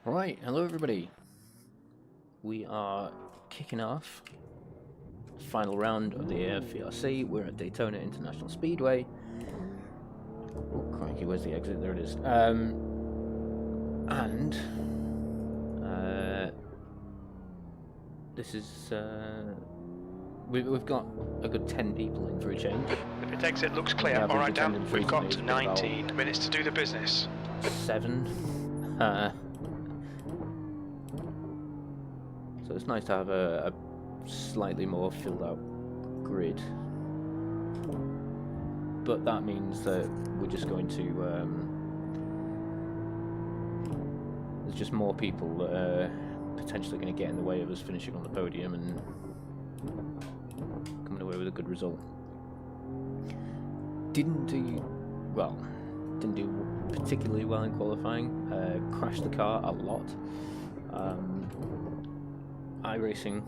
Right, hello everybody. We are kicking off final round of the AFvRC. We're at Daytona International Speedway. Oh crikey, where's the exit? There it is. This is we've got a good 10 people in for a change. The pit exit looks clear. All right, Dan. We've got 19 minutes to do the business. 7. So it's nice to have a slightly more filled out grid, but that means that we're just going to there's just more people that are potentially going to get in the way of us finishing on the podium and coming away with a good result. Didn't do particularly well in qualifying. Crashed the car a lot. iRacing,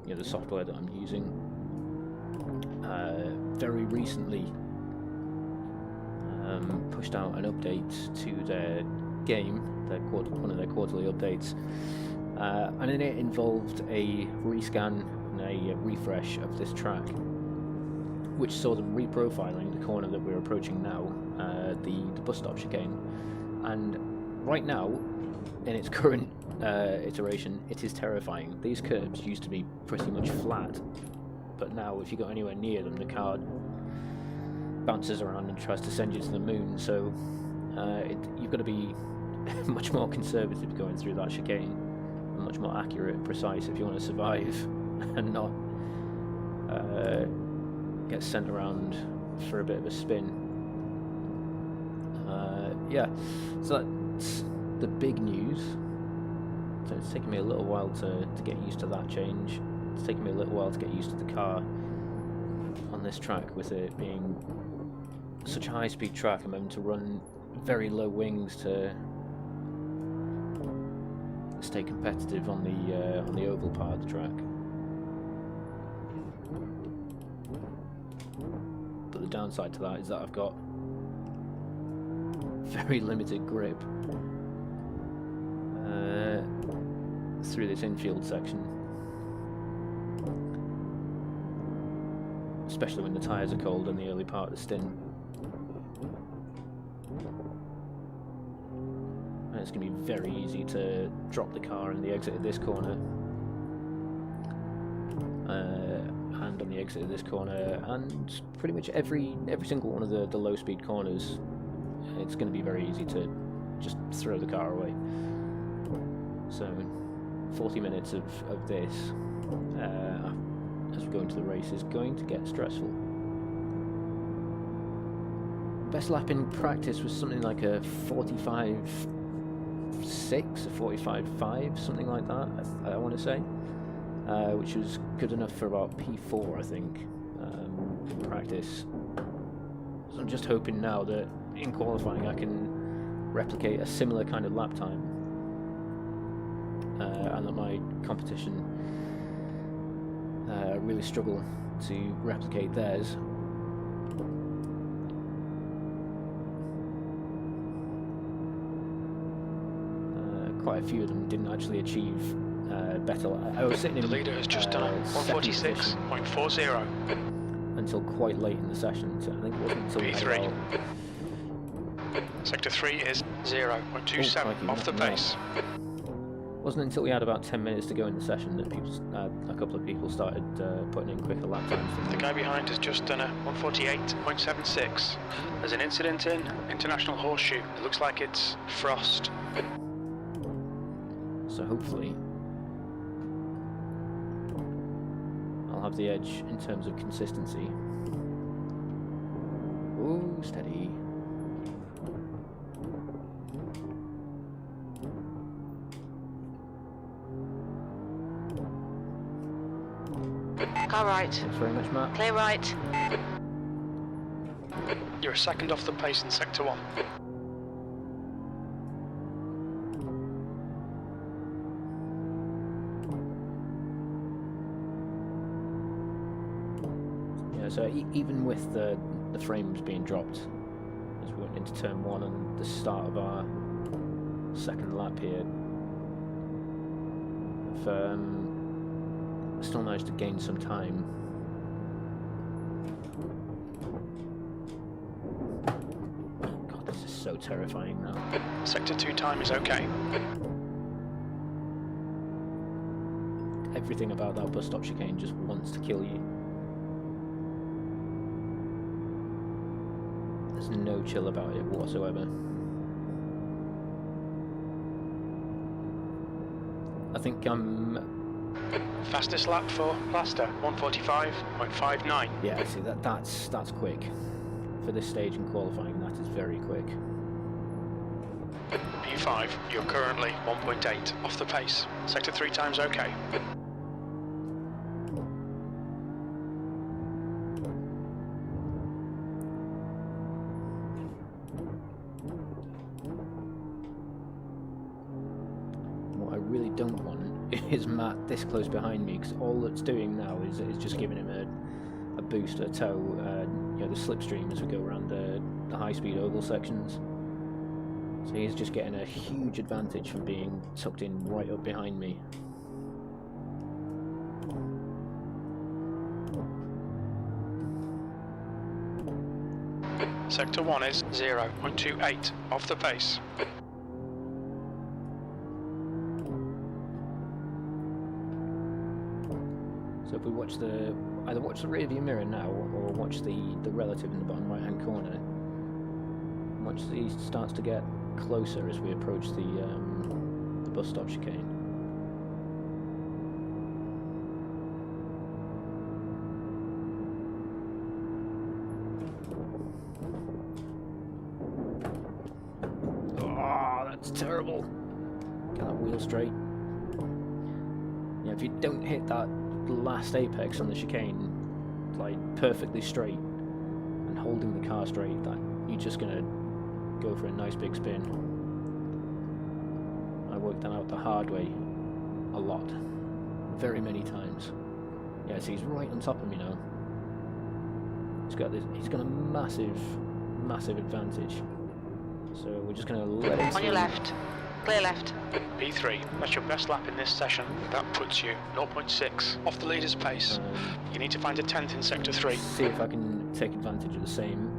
the software that I'm using, very recently pushed out an update to their game, one of their quarterly updates, and in it involved a rescan and a refresh of this track, which saw them reprofiling the corner that we're approaching now, the bus stop chicane, and right now, in its current iteration, it is terrifying. These curbs used to be pretty much flat, but now if you go anywhere near them, the car bounces around and tries to send you to the moon. So you've got to be much more conservative going through that chicane, and much more accurate and precise if you want to survive and not get sent around for a bit of a spin. Yeah, so that's the big news. So it's taken me a little while to get used to that change. It's taken me a little while to get used to the car on this track, with it being such a high-speed track. I'm having to run very low wings to stay competitive on the oval part of the track. But the downside to that is that I've got very limited grip through this infield section, especially when the tyres are cold in the early part of the stint. And it's going to be very easy to drop the car in the exit of this corner, and on the exit of this corner, and pretty much every single one of the low speed corners. It's going to be very easy to just throw the car away. So 40 minutes of this as we go into the race is going to get stressful. Best lap in practice was something like a 45.6, a 45.5, something like that, I want to say, which was good enough for about P4, I think, in practice. So I'm just hoping now that in qualifying I can replicate a similar kind of lap time, and that my competition really struggle to replicate theirs. Quite a few of them didn't actually achieve better. I was sitting in the leader has just done 146.40 until quite late in the session, so I think it wasn't until P3. Sector 3 is 0.27 off the pace. Wasn't until we had about 10 minutes to go in the session that a couple of people started putting in quicker lap times. The guy behind has just done a 148.76. There's an incident in International Horseshoe. It looks like it's frost. So hopefully I'll have the edge in terms of consistency. Ooh, steady. Car right. Thanks very much, Matt. Clear right. You're a second off the pace in Sector 1. Yeah, so even with the frames being dropped as we went into turn 1 and the start of our second lap here, still managed to gain some time. God, this is so terrifying now. Sector 2 time is okay. Everything about that bus stop chicane just wants to kill you. There's no chill about it whatsoever. I think I'm... Fastest lap for Leicester, 1:45.59. Yeah, see, that's quick. For this stage in qualifying, that is very quick. P5, you're currently 1.8 off the pace. Sector 3 time's okay. What I really don't want is Matt this close behind me, because all it's doing now is just giving him a boost, a tow, you know, the slipstream as we go around the high-speed oval sections. So he's just getting a huge advantage from being tucked in right up behind me. Sector 1 is 0.28 off the pace. So if we watch either watch the rear view mirror now, or watch the relative in the bottom right hand corner, watch these starts to get closer as we approach the bus stop chicane. Oh, that's terrible. Get that wheel straight. Yeah, if you don't hit that last apex on the chicane like perfectly straight and holding the car straight, that you're just gonna go for a nice big spin. I worked that out the hard way a lot, very many times. Yeah, so he's right on top of me now. He's got a massive advantage. So we're just gonna let it on your left. Clear left. P3, that's your best lap in this session. That puts you 0.6 off the leader's pace. You need to find a 10th in Sector 3. See if I can take advantage of the same.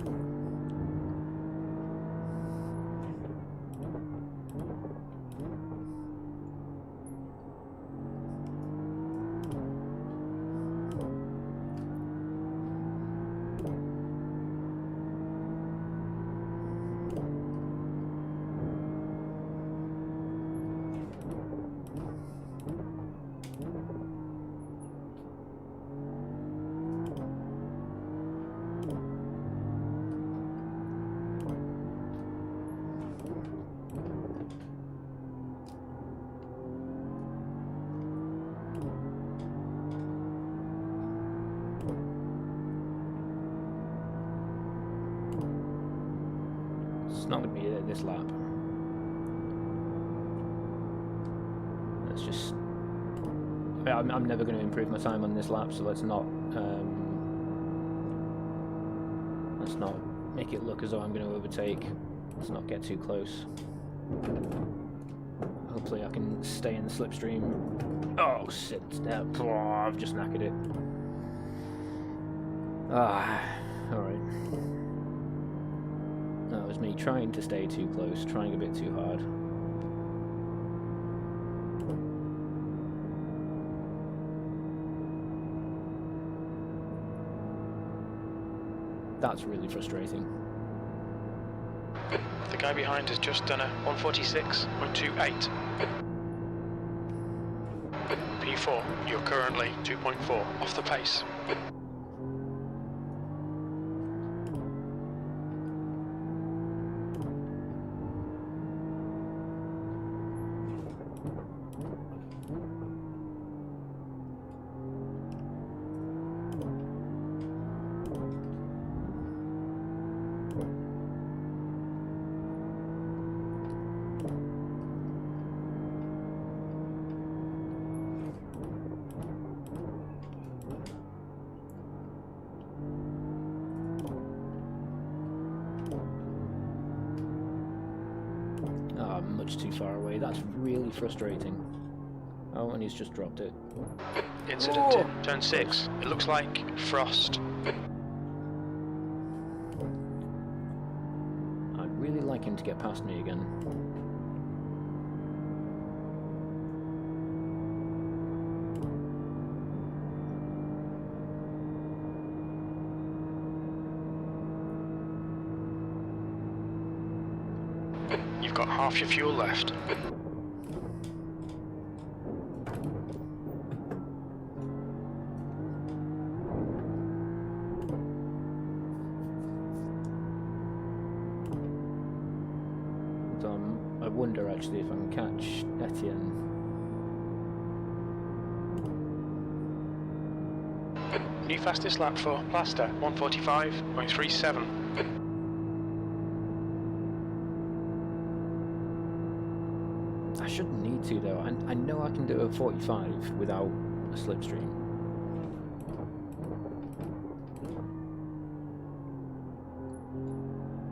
It's not going to be this lap. Let's just... I'm never going to improve my time on this lap, so let's not make it look as though I'm going to overtake. Let's not get too close. Hopefully I can stay in the slipstream. Oh, shit. Oh, I've just knackered it. Alright. That was me trying to stay too close, trying a bit too hard. That's really frustrating. The guy behind has just done a 1:46.28. P4, you're currently 2.4 off the pace. Much too far away. That's really frustrating. Oh, and he's just dropped it. Incident in turn 6. It looks like frost. I'd really like him to get past me again. You've got half your fuel left. I wonder actually if I can catch Etienne. New fastest lap for Plaster, 145.37. I shouldn't need to though. I know I can do a 45 without a slipstream.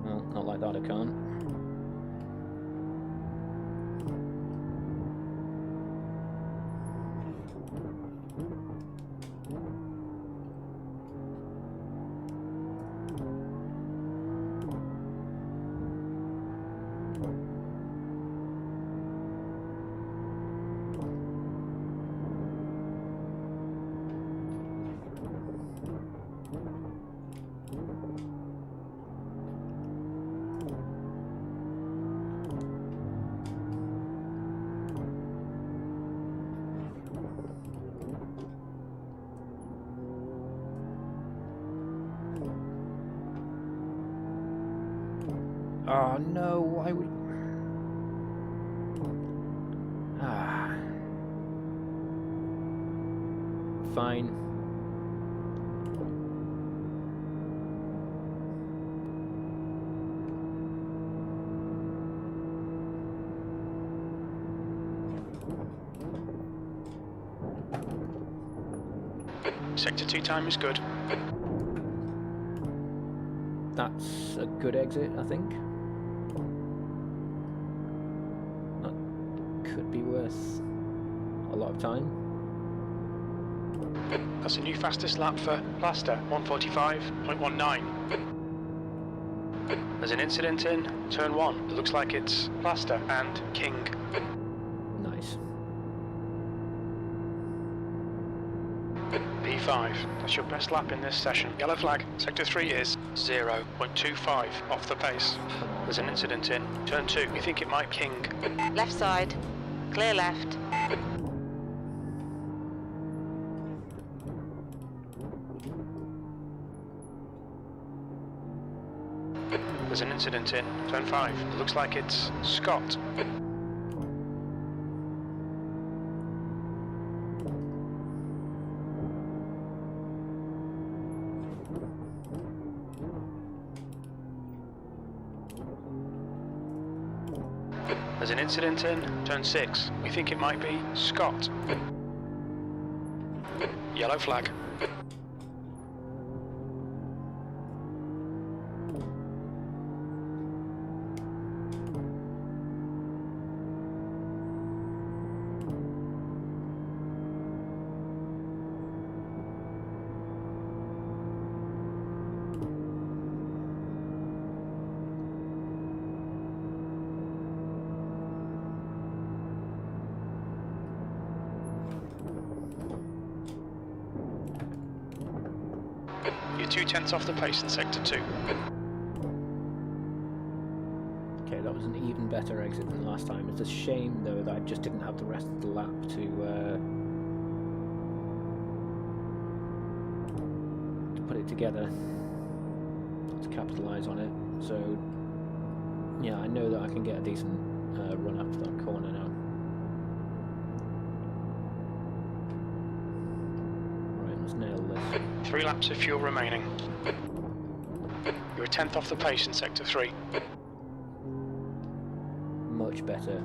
Well, not like that I can't. Oh no, why would... Ah. Fine. Sector 2 time is good. That's a good exit, I think. That could be worth a lot of time. That's a new fastest lap for Plaster, 145.19. There's an incident in turn 1. It looks like it's Plaster and King. Nice. P5. That's your best lap in this session. Yellow flag. Sector 3 is 0.25 off the pace. There's an incident in turn 2. We think it might King. Left side. Clear left. There's an incident in turn 5. It looks like it's Scott. There's an incident in turn 6. We think it might be Scott. Yellow flag. You're 2/10 off the pace in sector 2. Okay, that was an even better exit than last time. It's a shame though that I just didn't have the rest of the lap to put it together, to capitalise on it. So yeah, I know that I can get a decent run after that corner now. Right, let's nail this. 3 laps of fuel remaining. You're 10th off the pace in sector 3. Much better.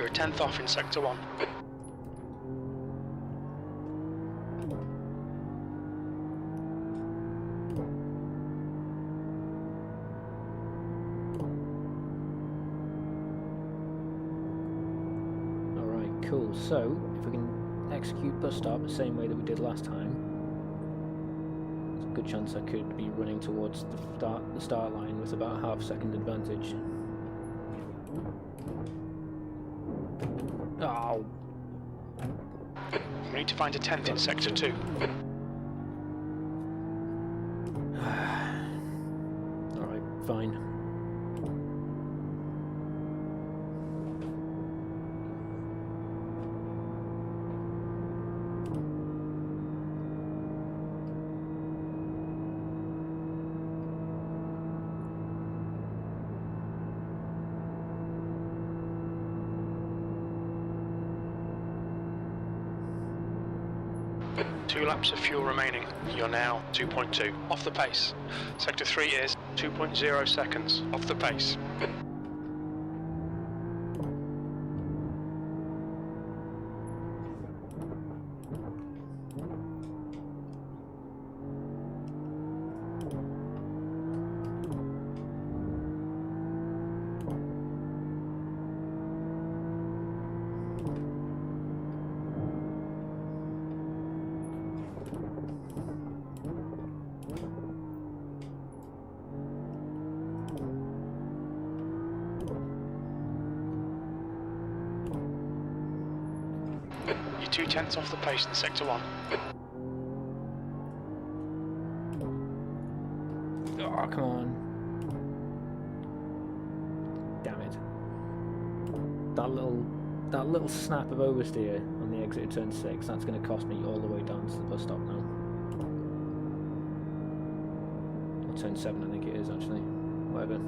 You're a 10th off in sector 1. Alright, cool. So, if we can execute bus stop the same way that we did last time, there's a good chance I could be running towards the start line with about a half-second advantage. Oh! We need to find a 10th in sector 2. Alright, fine. Two laps of fuel remaining. You're now 2.2 off the pace. Sector 3 is 2.0 seconds off the pace. You're 2/10 off the pace in sector 1. Oh, come on. Damn it. That little snap of oversteer on the exit of turn 6, that's going to cost me all the way down to the bus stop now. Or turn 7 I think it is actually. Whatever.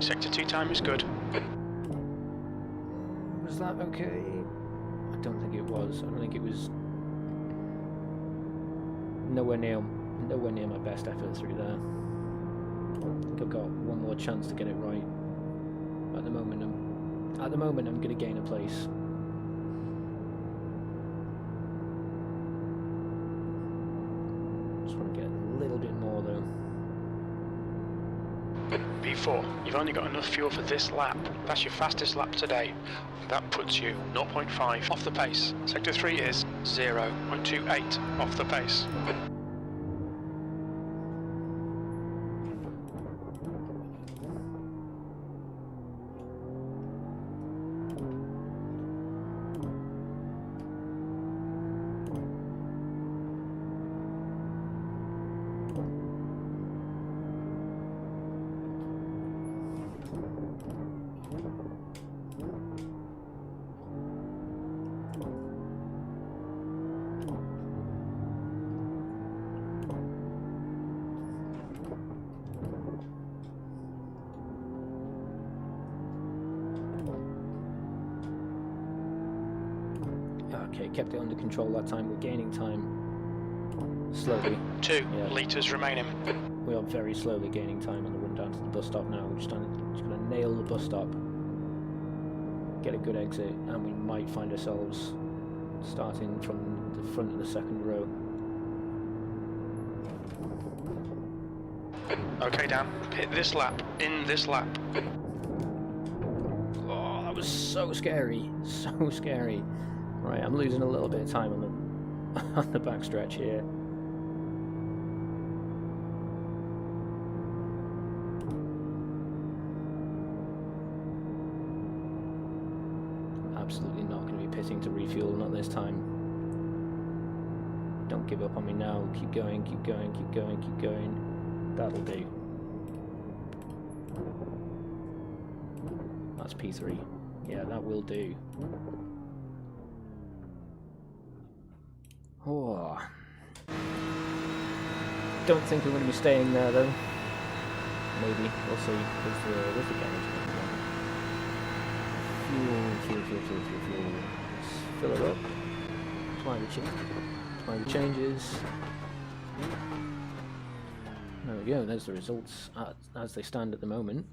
Sector 2 time is good. Was that okay? I don't think it was. I don't think it was nowhere near my best effort through there. I think I've got one more chance to get it right. At the moment I'm going to gain a place. Just want to get a little bit more though. P4, you've only got enough fuel for this lap. That's your fastest lap today. That puts you 0.5 off the pace. Sector 3 is 0.28 off the pace. Okay, kept it under control that time. We're gaining time slowly. 2 litres remaining. We are very slowly gaining time on the run down to the bus stop now. We're just going to nail the bus stop, get a good exit, and we might find ourselves starting from the front of the second row. Okay, Dan, hit this lap, in this lap. Oh, that was so scary, so scary. Right, I'm losing a little bit of time on the back stretch here. Absolutely not going to be pitting to refuel, not this time. Don't give up on me now. Keep going, keep going, keep going, keep going. That'll do. That's P3. Yeah, that will do. Oh. Don't think we're going to be staying there though. Maybe, we'll see. With the damage. Fuel. Let's fill it up. Apply the changes. There we go, there's the results as they stand at the moment.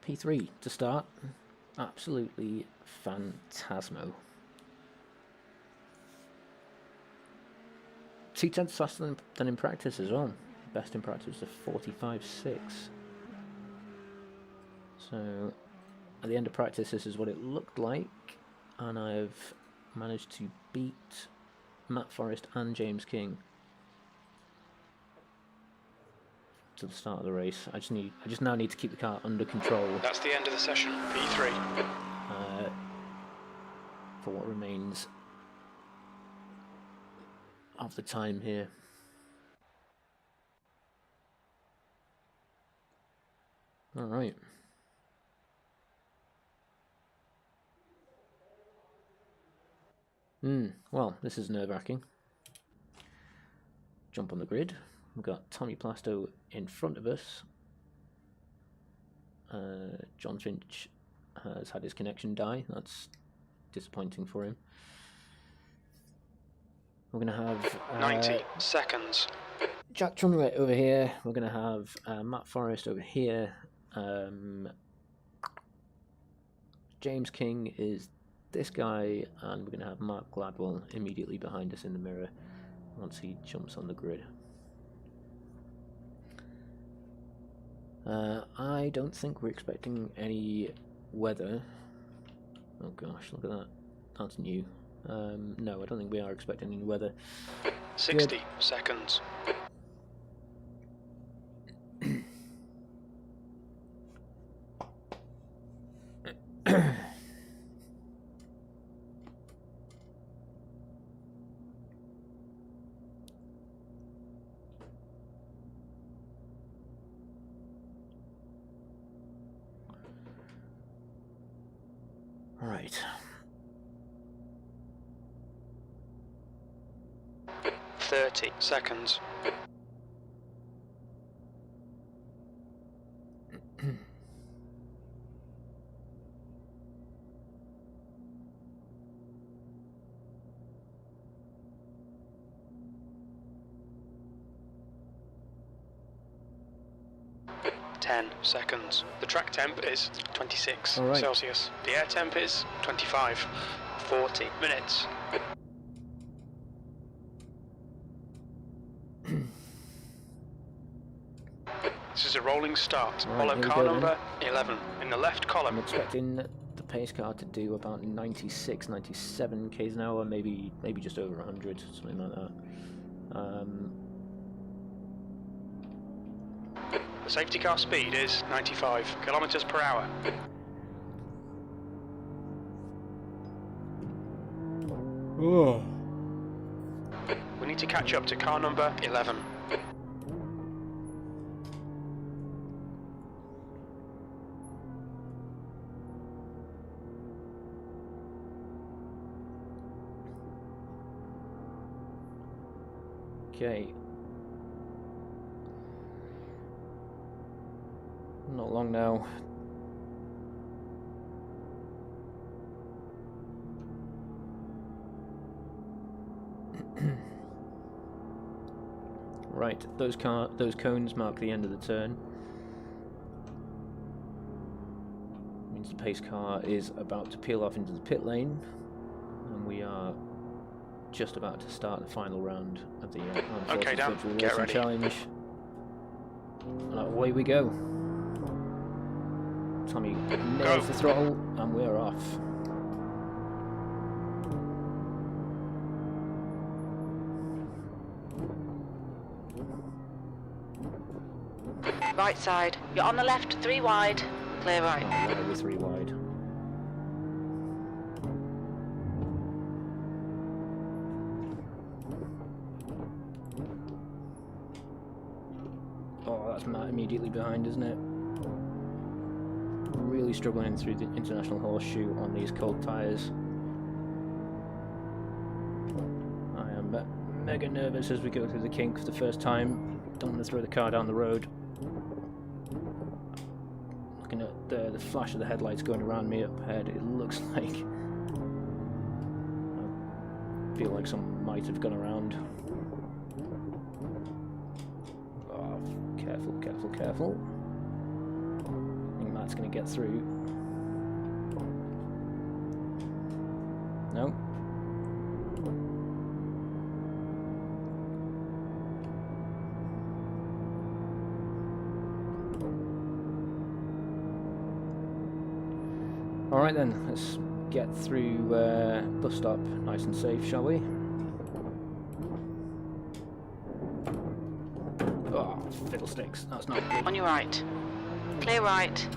P3 to start. Absolutely phantasmo. 2/10 faster than in practice as well. Best in practice of 45.6. So at the end of practice, this is what it looked like, and I've managed to beat Matt Forrest and James King to the start of the race. I just now need to keep the car under control. That's the end of the session. P3. For what remains of the time here. All right. Well, this is nerve-wracking. Jump on the grid. We've got Tommy Plasto in front of us. John Finch has had his connection die. That's disappointing for him. We're going to have 90 seconds. Jack Trunway over here. We're going to have Matt Forrest over here. James King is this guy, and we're going to have Mark Gladwell immediately behind us in the mirror once he jumps on the grid. I don't think we're expecting any weather. Oh gosh, look at that. That's new. No, I don't think we are expecting any weather. 60 seconds. All right. 30 seconds. Seconds. The track temp is 26 Celsius. The air temp is 25. 40 minutes. This is a rolling start. Right, follow car number 11 in the left column. I'm expecting the pace car to do about 96, 97 k's an hour, maybe just over 100, something like that. The safety car speed is 95 kilometers per hour. Oh. We need to catch up to car number 11. Okay. Not long now. Right, those cones mark the end of the turn. Means the pace car is about to peel off into the pit lane, and we are just about to start the final round of the Okay, Dan, get ready. Challenge. And away we go. Tommy nails the throttle, and we're off. Right side. You're on the left, 3 wide. Clear right. Oh, right, we're 3 wide. Oh, that's Matt immediately behind, isn't it? Really struggling through the International Horseshoe on these cold tyres. I am mega nervous as we go through the kink for the first time. Don't want to throw the car down the road. Looking at the flash of the headlights going around me up ahead, it looks like I've feel like some might have gone around. Oh, careful, careful, careful. I think Matt's going to get through. No. Alright then, let's get through bus stop nice and safe, shall we? Oh, fiddlesticks, that's not good. On your right. Clear right.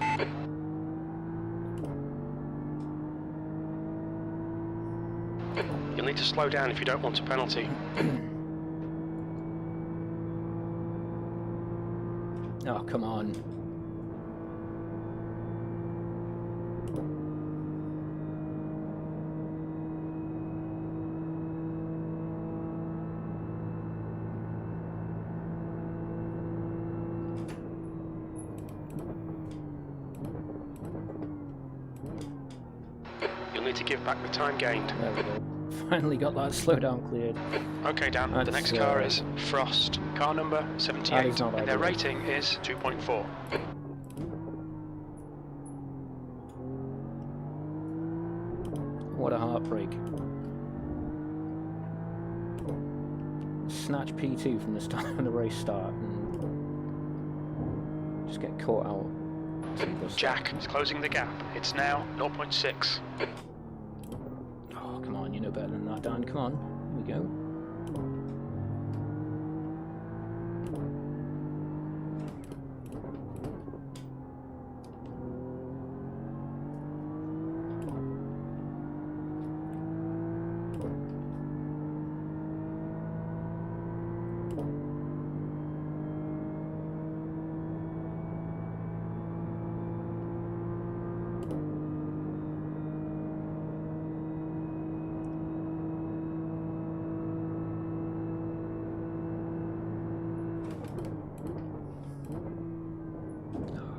You'll need to slow down if you don't want a penalty. Oh, come on. You'll need to give back the time gained. There we go. Finally got that slowdown cleared. Okay, Dan, the That's, next car is Frost, car number 78, not and their ideal. rating is 2.4. What a heartbreak. Snatch P2 from the start when the race start and just get caught out. Jack is closing the gap. It's now 0.6. Oh, come on, you know better than that, Dan. Come on. Here we go.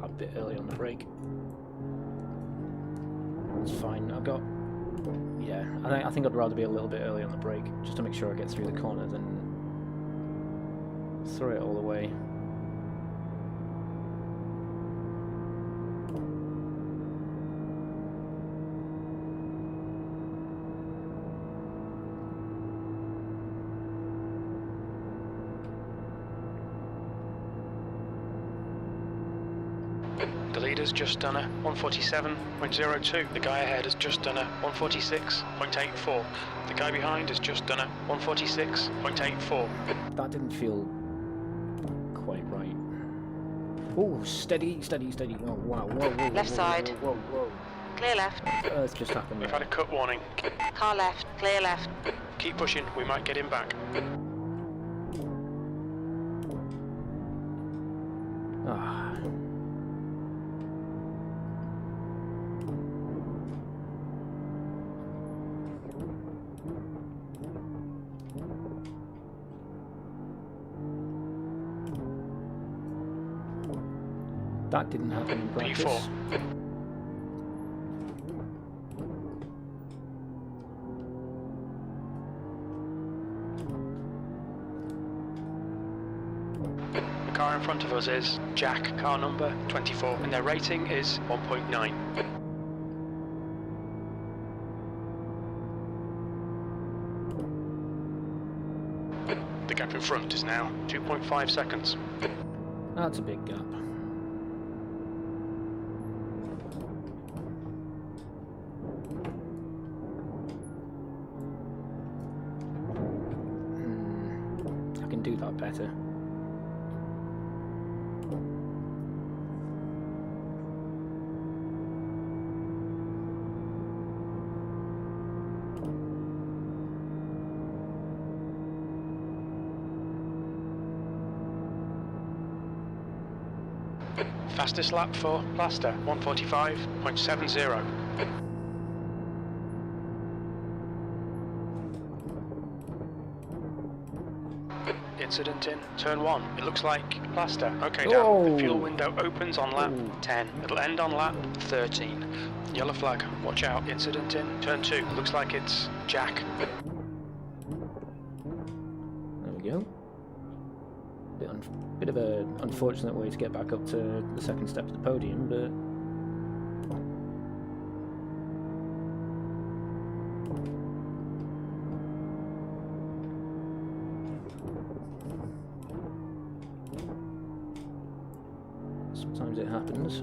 A bit early on the brake. It's fine. I've got. Yeah, I think I'd rather be a little bit early on the brake just to make sure I get through the corner than throw it all away. The leader's just done a 147.02. The guy ahead has just done a 146.84. The guy behind has just done a 146.84. That didn't feel quite right. Oh, steady, steady, steady. Oh, wow. Whoa, whoa, Left whoa, side. Whoa, whoa, whoa. Clear left. Earth just happened We've there. had a cut warning. Car left. Clear left. Keep pushing, we might get him back. Ah. That didn't happen in practice. P4. The car in front of us is Jack, car number 24, and their rating is 1.9. The gap in front is now 2.5 seconds. That's a big gap. I can do that better. Fastest lap for Plaster, 145.70. Incident in turn 1. It looks like Plaster. Okay, Dan, Oh. the fuel window opens on lap Ooh. 10. It'll end on lap 13. Yellow flag, watch out. Incident in turn 2. Looks like it's Jack. of an unfortunate way to get back up to the second step of the podium, but sometimes it happens.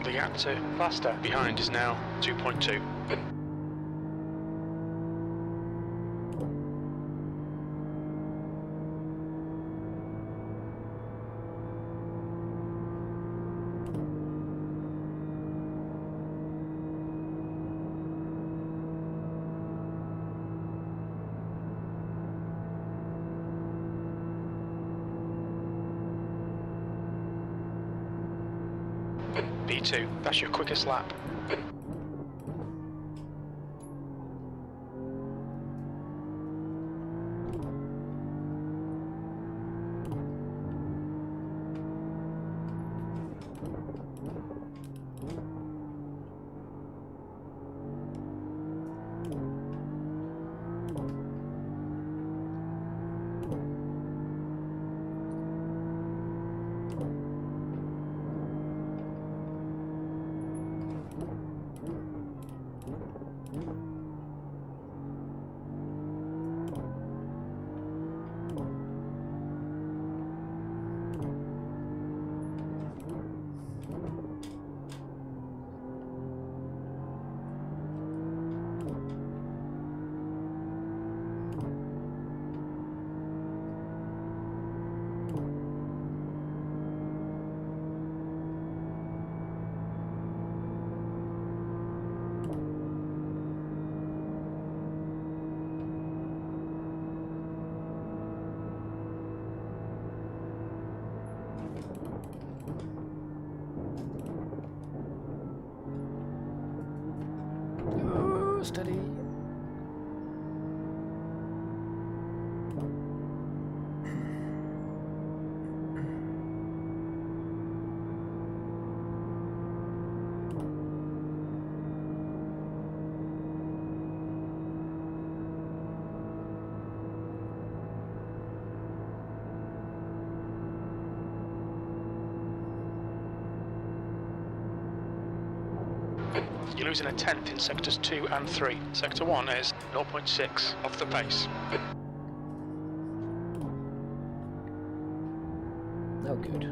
The gap to faster behind is now 2.2. P2, that's your quickest lap. Steady. You're losing a tenth in sectors 2 and 3. Sector 1 is 0.6 off the pace. Oh, good.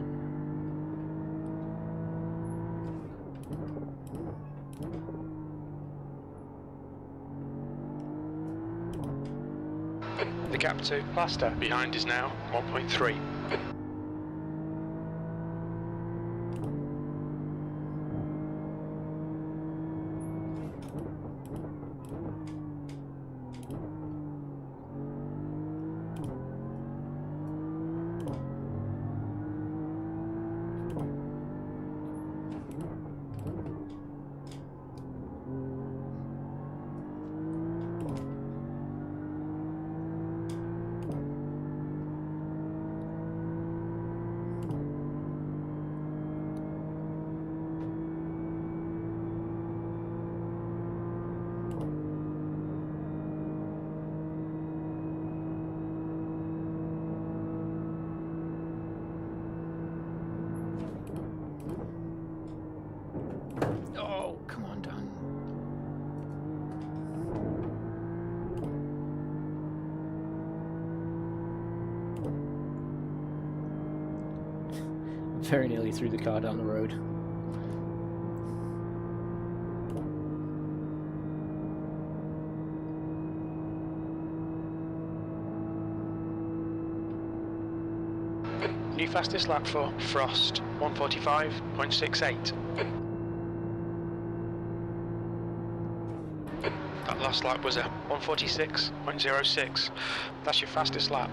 The gap to faster behind is now 1.3. Oh, come on, Dan. Very nearly threw the car down the road. New fastest lap for Frost, 1:45.68. last lap was a 146.06. That's your fastest lap.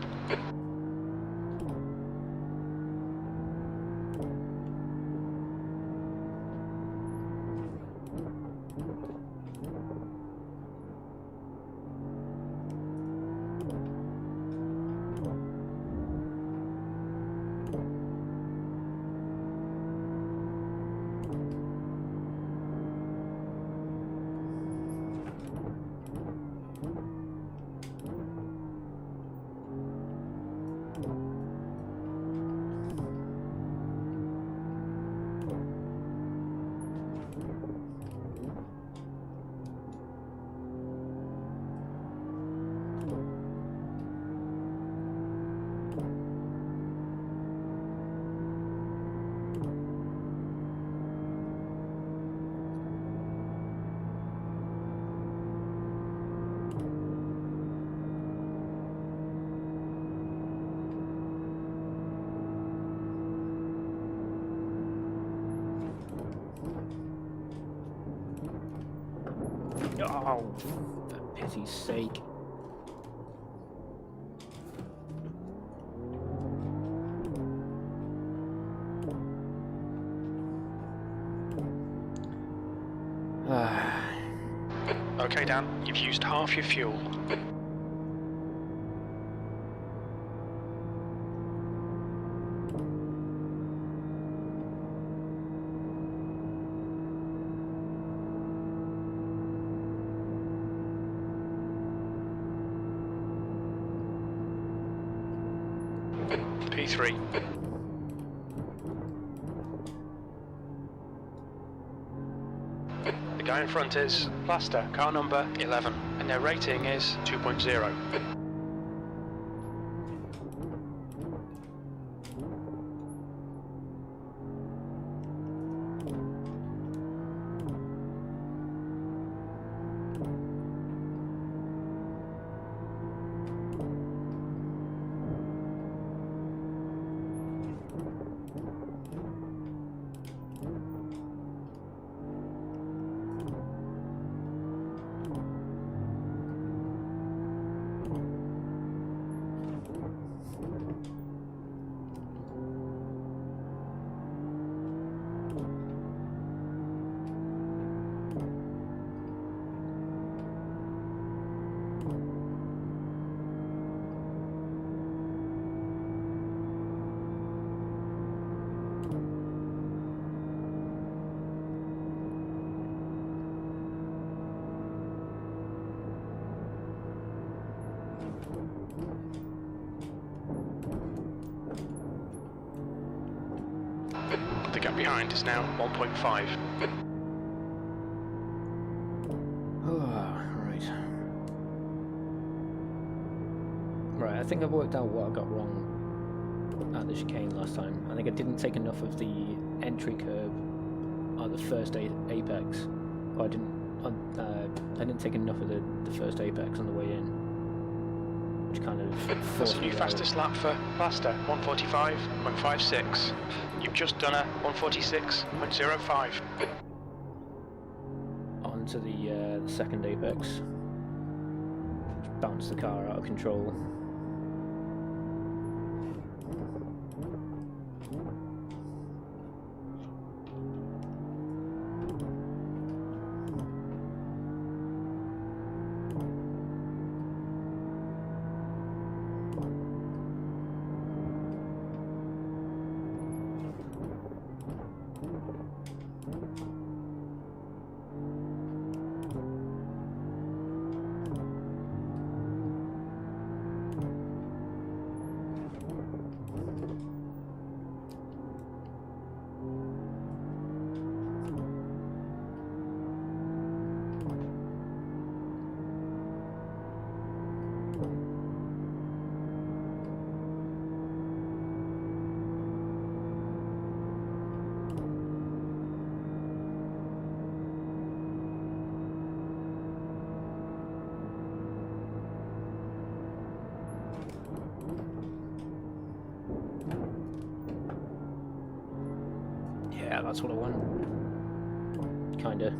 Oh, for pity's sake. Okay, Dan, you've used half your fuel. P3. The guy in front is Plaster, car number 11, and their rating is 2.0. The gap behind is now 1.5. Right, I think I've worked out what I got wrong at the chicane last time. I think I didn't take enough of the entry curb at the first apex. Or I didn't take enough of the first apex on the way in, which kind of That's a new fastest lap for Plaster, 145.56. You've just done a 146.05. onto the second apex, which bounced the car out of control. Yeah, that's what I want. Kinda.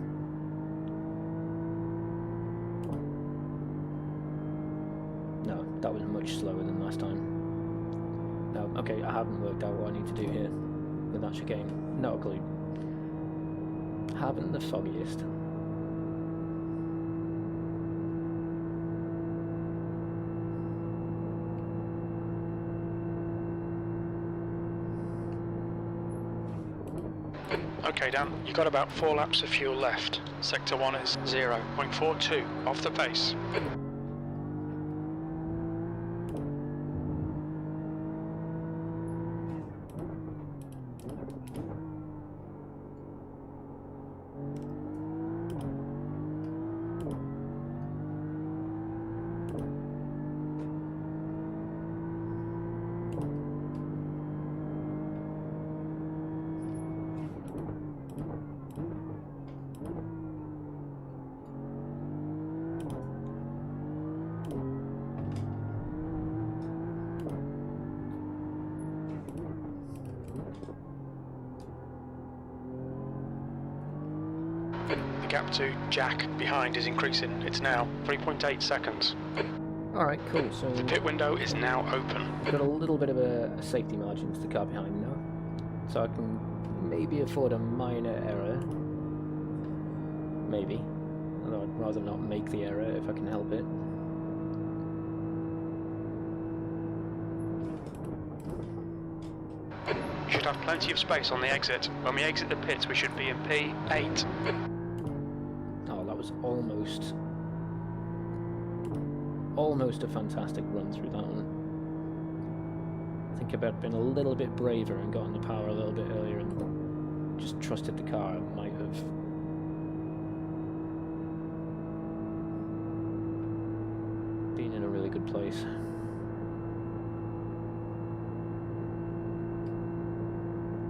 much slower than last time. No, okay, I haven't worked out what I need to do here with that chicane. Not a clue. Haven't the foggiest. Okay, Dan, you've got about 4 laps of fuel left. Sector 1 is 0.42 off the pace. The gap to Jack behind is increasing. It's now 3.8 seconds. Alright, cool. So The pit window is now open. I've got a little bit of a safety margin to the car behind me now. So I can maybe afford a minor error. Maybe. Although I'd rather not make the error if I can help it. You should have plenty of space on the exit. When we exit the pits, we should be in P8. Oh, that was almost a fantastic run through that one. I think if I'd been a little bit braver and gotten the power a little bit earlier and just trusted the car, I might have been in a really good place.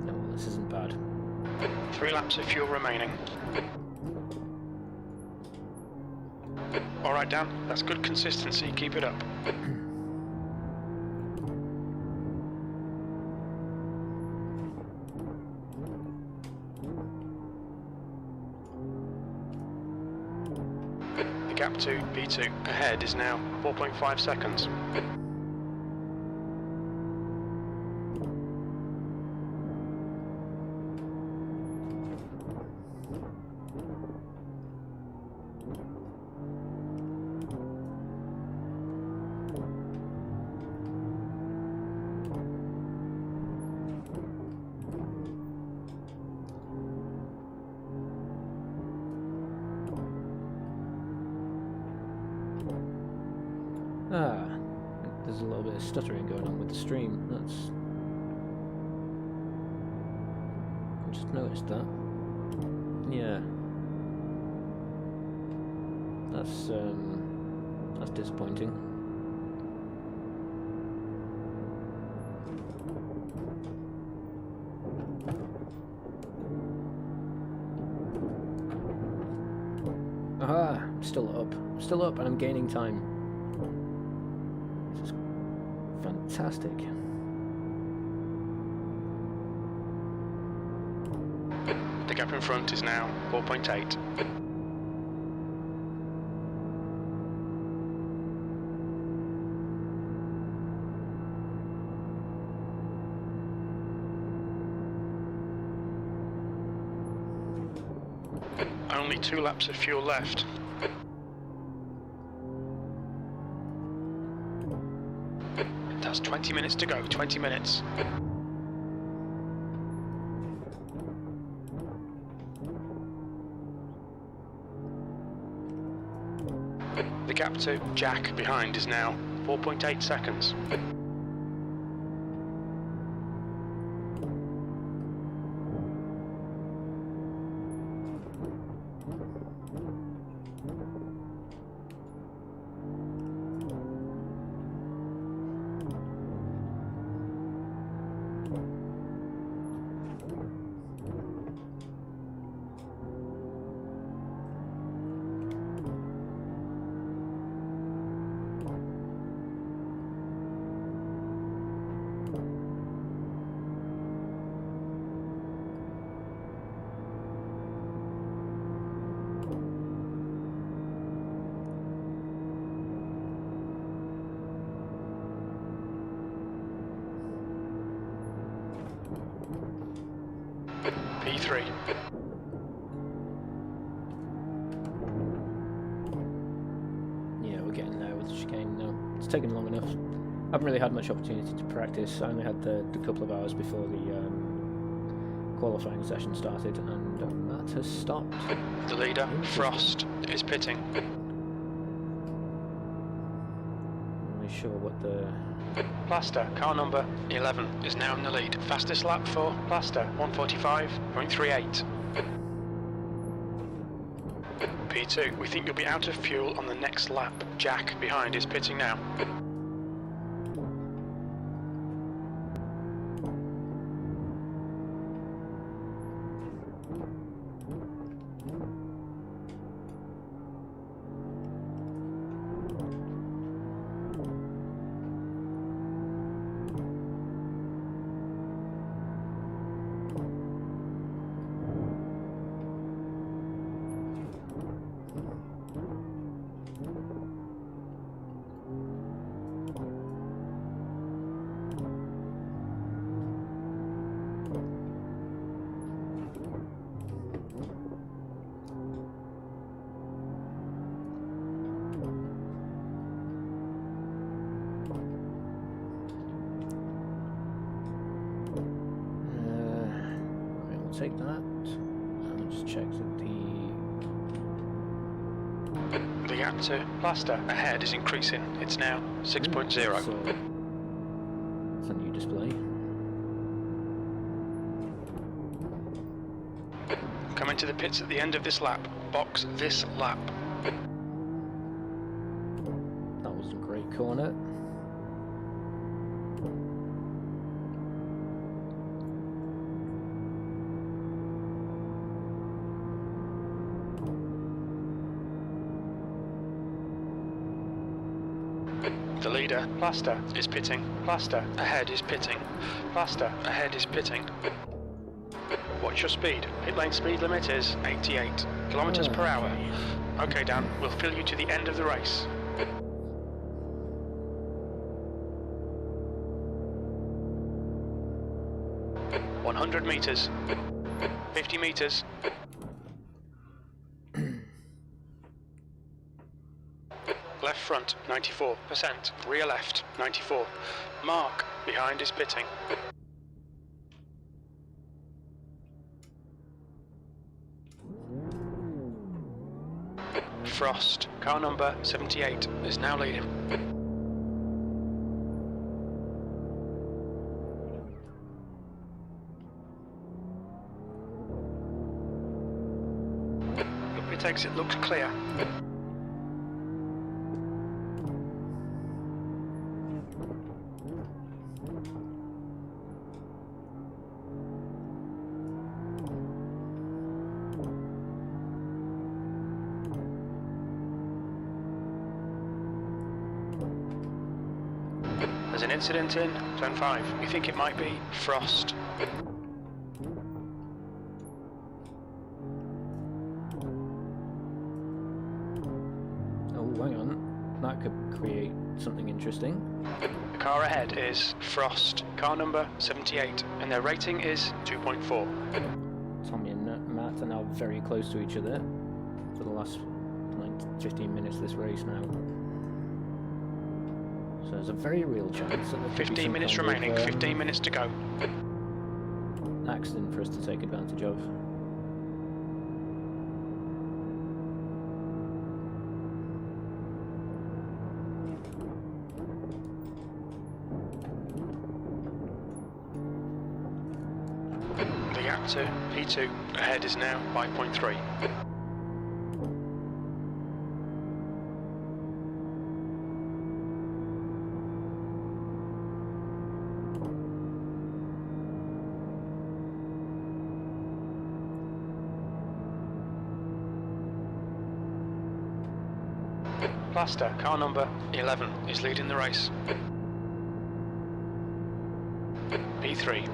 No, this isn't bad. 3 laps of fuel remaining. Alright, Dan, that's good consistency. Keep it up. The gap to P2 ahead is now 4.5 seconds. Ah, there's a little bit of stuttering going on with the stream. I just noticed that. Yeah. That's disappointing. Aha! I'm still up. I'm still up and I'm gaining time. This is fantastic. The gap in front is now 4.8. Only 2 laps of fuel left. That's 20 minutes to go, 20 minutes. The gap to Jack behind is now 4.8 seconds. P3. Yeah, we're getting there with the chicane now. It's taken long enough. I haven't really had much opportunity to practice. I only had the couple of hours before the qualifying session started, and that has stopped. The leader, Frost, is pitting. I'm not sure what the... Plaster, car number 11, is now in the lead. Fastest lap for Plaster, 1:45.38. P2, we think you'll be out of fuel on the next lap. Jack, behind, is pitting now. Take that. I'll just check that The gap to Plaster ahead is increasing. It's now 6.0. So it's a new display. Coming to the pits at the end of this lap. Box this lap. That was a great corner. The leader, Plaster, is pitting. Plaster ahead is pitting. Plaster ahead is pitting. What's your speed? Pit lane speed limit is 88 kilometers per hour. Okay, Dan, we'll fill you to the end of the race. 100 meters. 50 meters. Left front, 94%. Rear left, 94. Mark, behind is pitting. Frost, car number 78, is now leading. The pit exit looks clear. There's an incident in Turn 5. We think it might be Frost. Oh, hang on. That could create something interesting. The car ahead is Frost, car number 78, and their rating is 2.4. Tommy and Matt are now very close to each other for the last 15 minutes of this race now. So there's a very real chance that there could be 15 some minutes kind remaining, of, 15 minutes to go. accident for us to take advantage of. The gap to P2 ahead is now 5.3. Plaster, car number 11, is leading the race. P3.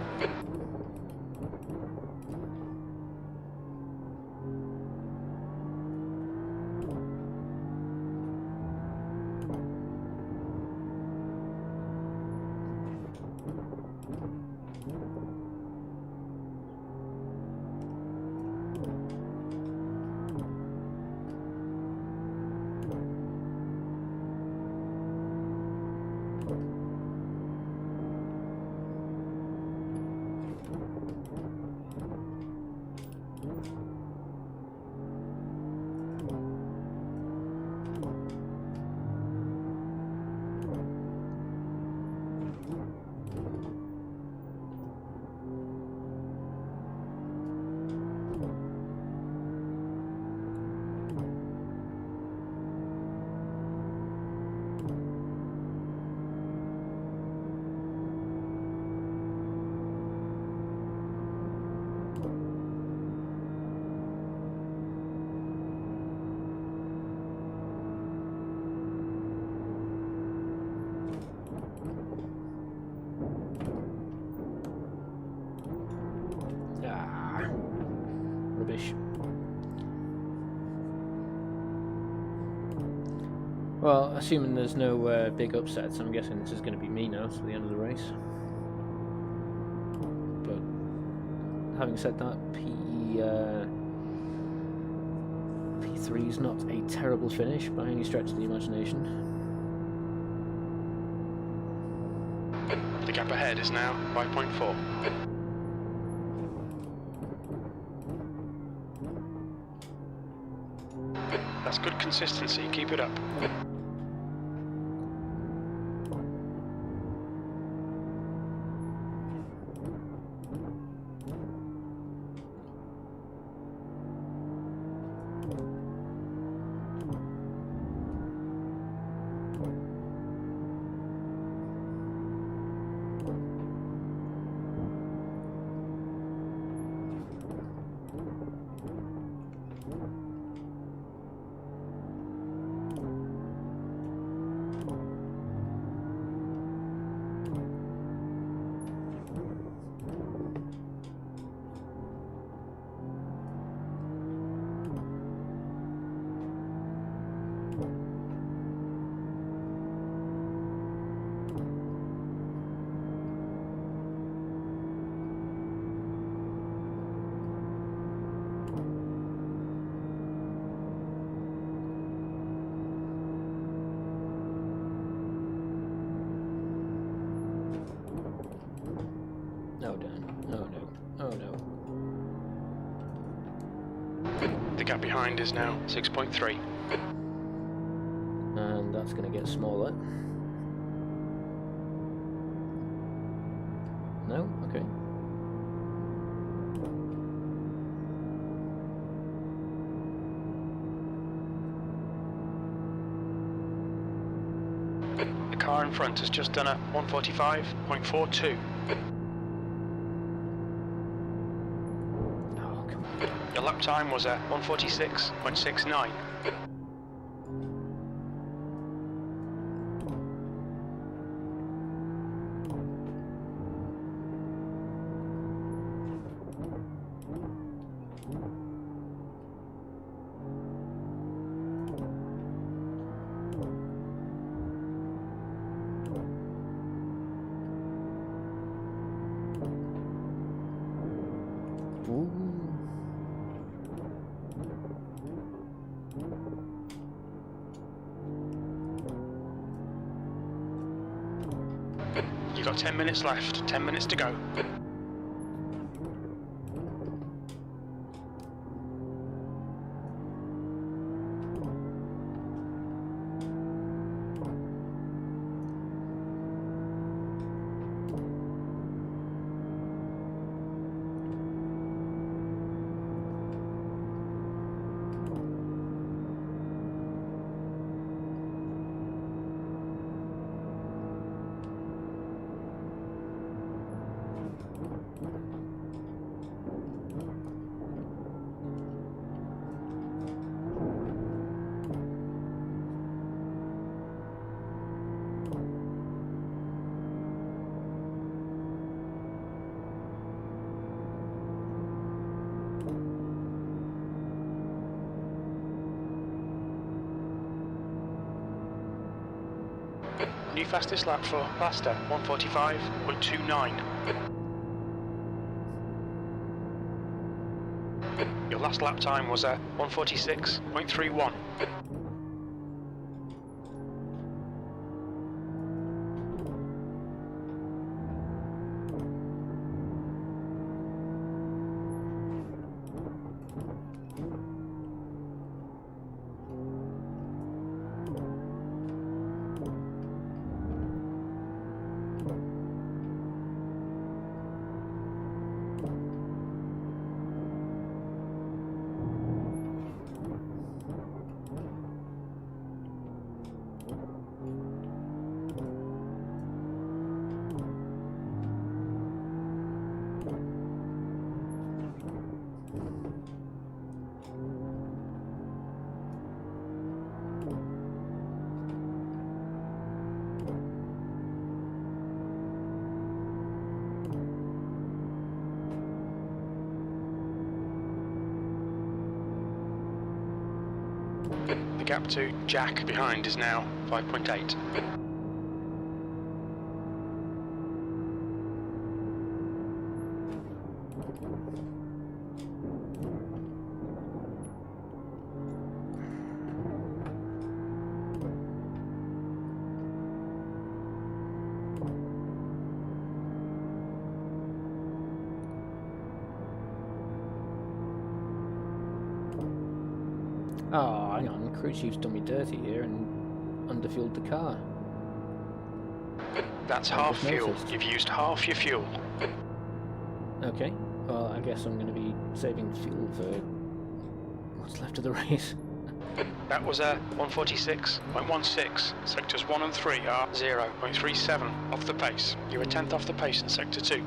Well, assuming there's no big upsets, I'm guessing this is going to be me now to the end of the race. But having said that, P3 is not a terrible finish by any stretch of the imagination. The gap ahead is now 5.4. That's good consistency, keep it up. Oh damn. Oh no. Oh no. The gap behind is now 6.3. And that's going to get smaller. No? Okay. The car in front has just done a 145.42. Oh, come on. Your lap time was at 146.69. Ooh. You've got 10 minutes left, 10 minutes to go. New fastest lap for Plaster, 145.29. Your last lap time was at 146.31. The gap to Jack behind is now 5.8. Oh, hang on, crew chief's done me dirty here and underfueled the car. That's I half just fuel. noticed. You've used half your fuel. Okay, well, I guess I'm going to be saving fuel for what's left of the race. That was a 146.16. Sectors 1 and 3 are 0.37 off the pace. You were 10th off the pace in Sector 2.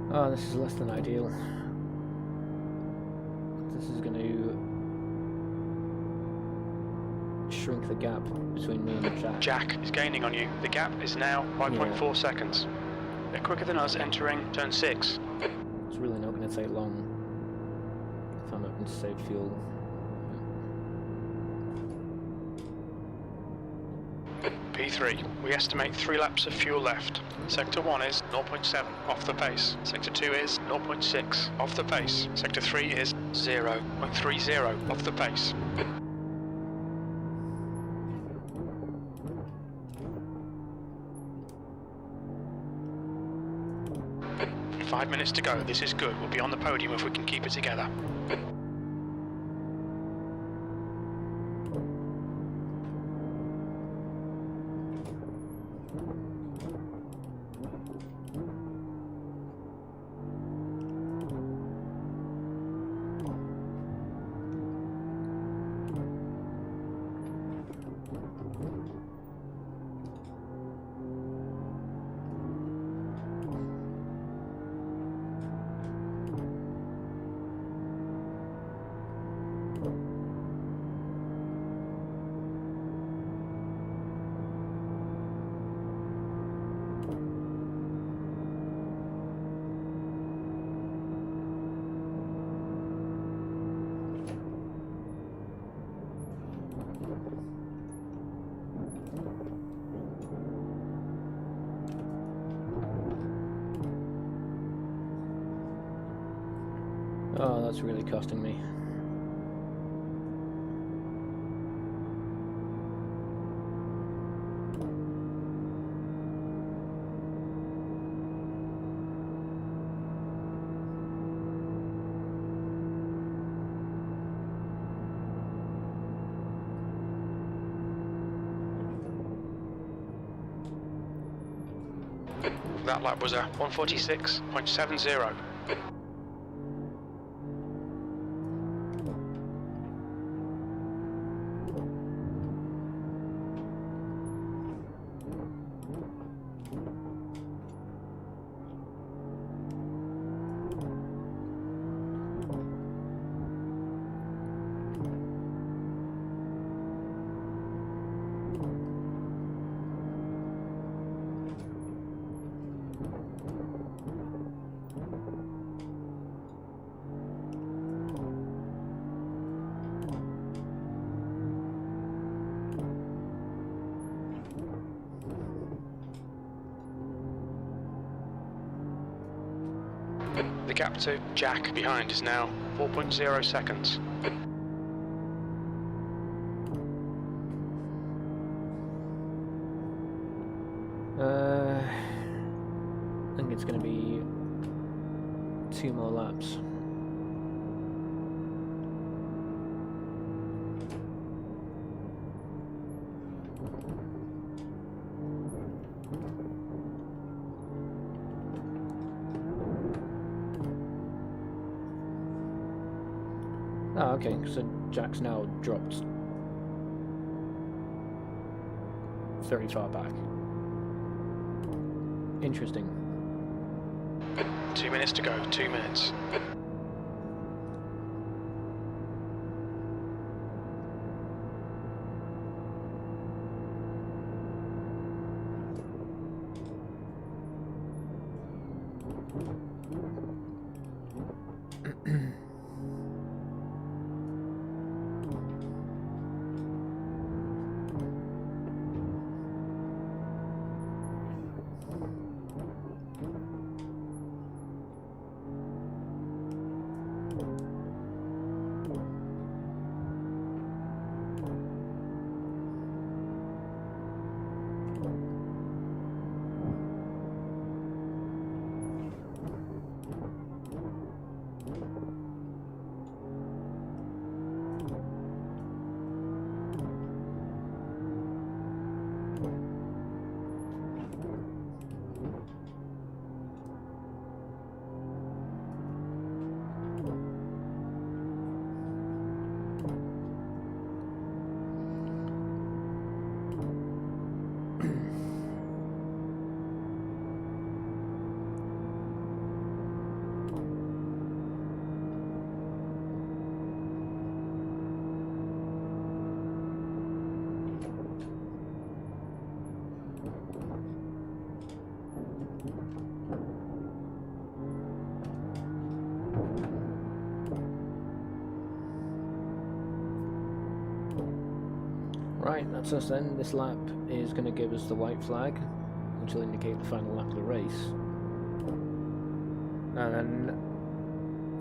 Oh, this is less than ideal. This is going to shrink the gap between me and Jack. Jack is gaining on you. The gap is now 5.4 Yeah. seconds. They're quicker than us entering turn 6. It's really not going to take long if I'm hoping to save fuel. P3, we estimate 3 laps of fuel left. Sector 1 is 0.7 off the pace. Sector 2 is 0.6 off the pace. Sector 3 is 0.30 off the pace. Five minutes to go. This is good. We'll be on the podium if we can keep it together. Oh, that's really costing me. That lap was a 146.70. The gap to Jack behind is now 4.0 seconds. I think it's going to be 2 more laps. Oh, okay, so Jack's now dropped very far back. Interesting. 2 minutes to go, 2 minutes. Right, that's us then. This lap is going to give us the white flag, which will indicate the final lap of the race. And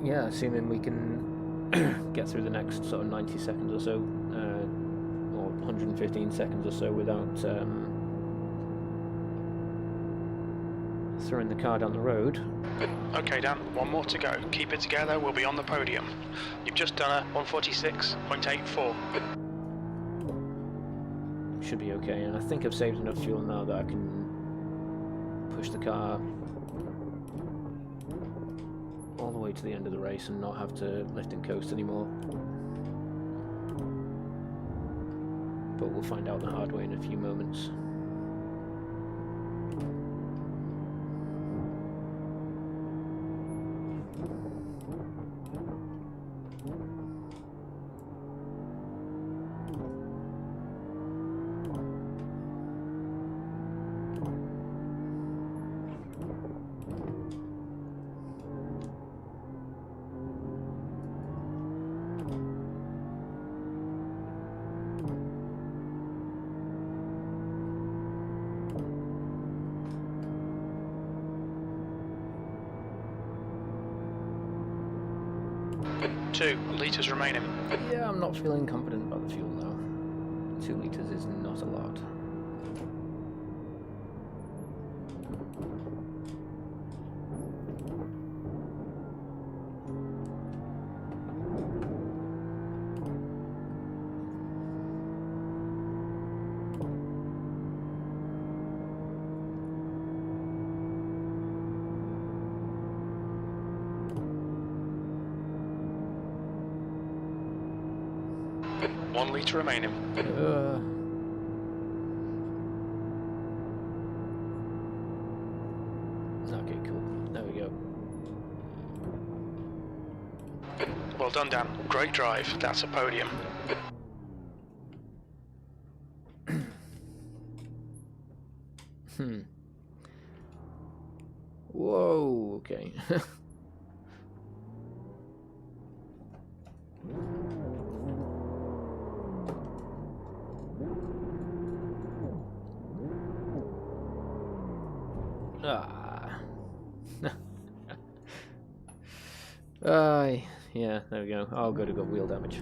yeah, assuming we can get through the next sort of 90 seconds or so, or 115 seconds or so without throwing the car down the road. Okay, Dan, 1 more to go. Keep it together, we'll be on the podium. You've just done a 146.84. Should be okay, and I think I've saved enough fuel now that I can push the car all the way to the end of the race and not have to lift and coast anymore. But we'll find out the hard way in a few moments. Two litres remaining. Yeah, I'm not feeling confident about the fuel now. 2 litres is not a lot. One litre remaining. Okay, cool. There we go. Well done, Dan. Great drive. That's a podium. Whoa, okay. Yeah, there we go. Oh, good, I got wheel damage.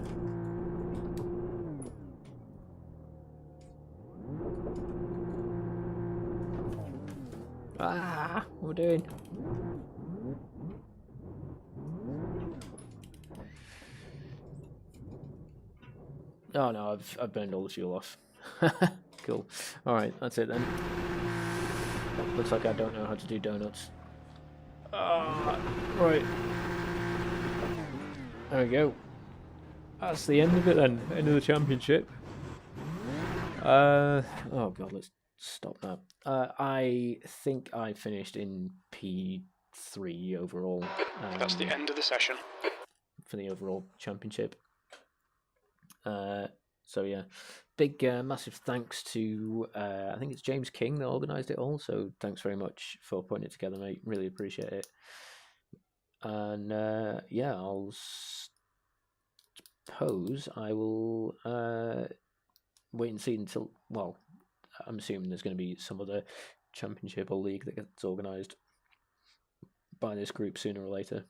Ah, what am I doing? Oh no, I've burned all the fuel off. Cool. All right, that's it then. Looks like I don't know how to do donuts. Right. There we go. That's the end of it then. End of the championship. Oh god, let's stop that. I think I finished in P3 overall. That's the end of the session. For the overall championship. So yeah, big massive thanks to I think it's James King that organised it all. So thanks very much for putting it together, mate. Really appreciate it. And yeah, I'll suppose I will wait and see until, well, I'm assuming there's going to be some other championship or league that gets organised by this group sooner or later.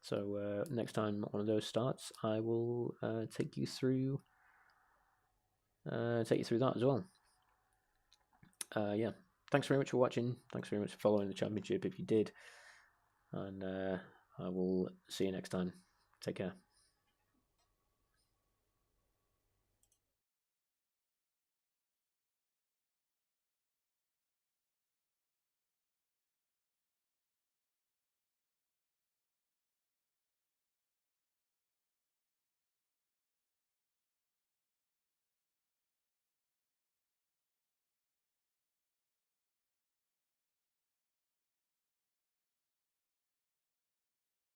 So next time one of those starts, I will take you through that as well. Yeah, thanks very much for watching. Thanks very much for following the championship if you did, and I will see you next time. Take care.